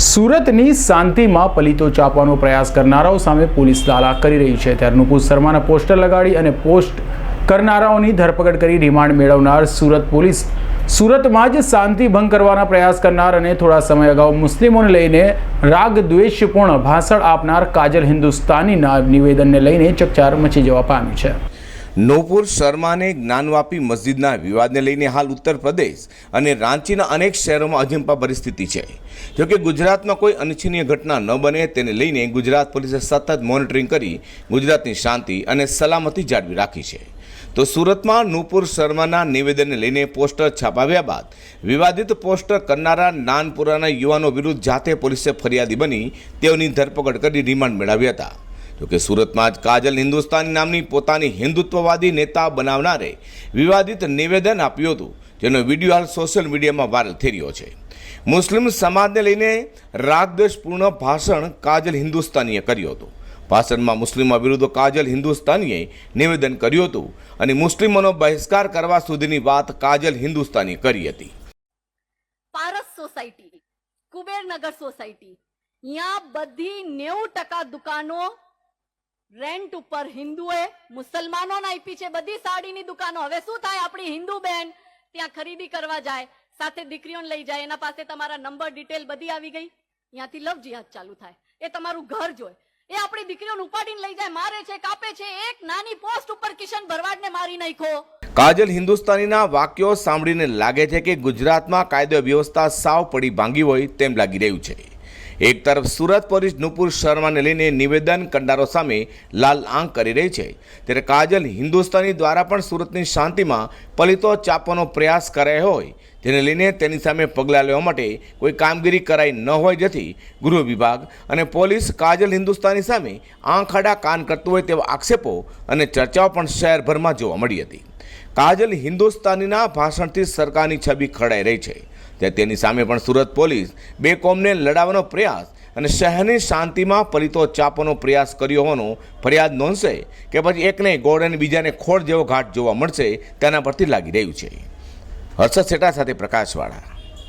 સુરતની શાંતિમાં પલીતો ચાપવાનો પ્રયાસ કરનારાઓ સામે પોલીસ દાલા કરી રહી છે ત્યારે નુપુર શર્માના પોસ્ટર લગાડી અને પોસ્ટ કરનારાઓની ધરપકડ કરી રિમાન્ડ મેળવનાર સુરત પોલીસ સુરતમાં જ શાંતિ ભંગ કરવાના પ્રયાસ કરનાર અને થોડા સમય અગાઉ મુસ્લિમોને લઈને રાગ દ્વેષપૂર્ણ ભાષણ આપનાર કાજલ હિન્દુસ્તાનીના નિવેદનને લઈને ચકચાર મચી જવા પામી છે। નુપુર શર્માને જ્ઞાનવાપી મસ્જિદના વિવાદને લઈને હાલ ઉત્તર પ્રદેશ અને રાંચીના અનેક શહેરોમાં અજંપા પરિસ્થિતિ છે। જોકે ગુજરાતમાં કોઈ અનિચ્છનીય ઘટના ન બને તેને લઈને ગુજરાત પોલીસે સતત મોનિટરિંગ કરી ગુજરાતની શાંતિ અને સલામતી જાળવી રાખી છે। તો સુરતમાં નુપુર શર્માના નિવેદનને લઈને પોસ્ટર છાપાવ્યા બાદ વિવાદિત પોસ્ટર કરનારા નાનપુરાના યુવાનો વિરુદ્ધ જાતે પોલીસે ફરિયાદી બની તેઓની ધરપકડ કરી રિમાન્ડ મેળવ્યા હતા। જોકે સુરતમાં જ કાજલ હિન્દુસ્તાની નામની પોતાની હિન્દુત્વવાદી નેતા બનાવનારે વિવાદિત નિવેદન આપ્યું હતું, જેનો વિડીયો હાલ સોશિયલ મીડિયામાં વાયરલ થઈ રહ્યો છે। મુસ્લિમ સમાજને લઈને રાગદ્વેષપૂર્ણ ભાષણ કાજલ હિન્દુસ્તાનીએ કર્યું હતું। ભાષણમાં મુસ્લિમો વિરુદ્ધ કાજલ હિન્દુસ્તાનીએ નિવેદન કર્યું હતું અને મુસ્લિમોનો બહિષ્કાર કરવા સુધીની વાત કાજલ હિન્દુસ્તાનીએ કરી હતી। પારસ સોસાયટી, કુબેરનગર સોસાયટી, यहाँ बधी 90% दुकानों रेंट ઉપર હિન્દુએ મુસલમાનોને આપી છે। બધી સાડીની દુકાનો હવે શું થાય, આપણી હિન્દુ બેન ત્યાં ખરીદી કરવા જાય, સાથે દીકરીઓને લઈ જાય, એના પાસે તમારા નંબર ડિટેલ બધી આવી ગઈ, ત્યાંથી લવ જિહાદ ચાલુ થાય। એ તમારું ઘર જોય, એ આપણી દીકરીઓને ઉપાડીને લઈ જાય, મારે છે, કાપે છે। એક નાની પોસ્ટ ઉપર કિશન ભરવાડને મારી નાખ્યો। કાજલ હિન્દુસ્તાનીના વાક્યો સાંભળીને લાગે છે કે ગુજરાતમાં કાયદો વ્યવસ્થા સાવ પડી ભાંગી હોય તેમ લાગી રહ્યું છે। એક તરફ સુરત પોલીસ નુપુર શર્માને લઈને નિવેદન કરનારો સામે લાલ આંખ કરી રહી છે, ત્યારે કાજલ હિન્દુસ્તાની દ્વારા પણ સુરતની શાંતિમાં પલીતો ચાપવાનો પ્રયાસ કરાયો હોય જેને લઈને તેની સામે પગલાં લેવા માટે કોઈ કામગીરી કરાઈ ન હોય, જેથી ગૃહ વિભાગ અને પોલીસ કાજલ હિન્દુસ્તાની સામે આંખ આડા કાન કરતું હોય તેવા આક્ષેપો અને ચર્ચાઓ પણ શહેરભરમાં જોવા મળી હતી। કાજલ હિન્દુસ્તાનીના ભાષણથી સરકારની છબી ખરડાઈ રહી છે, ત્યારે તેની સામે પણ સુરત પોલીસ બે કોમને લડાવવાનો પ્રયાસ અને શહેરની શાંતિમાં પલીતો ચાપવાનો પ્રયાસ કર્યો હોવાનો ફરિયાદ નોંધશે કે પછી એકને ગોળ અને બીજાને ખોળ જેવો ઘાટ જોવા મળશે, તેના પરથી લાગી રહ્યું છે। હર્ષદ સેટા સાથે પ્રકાશવાળા।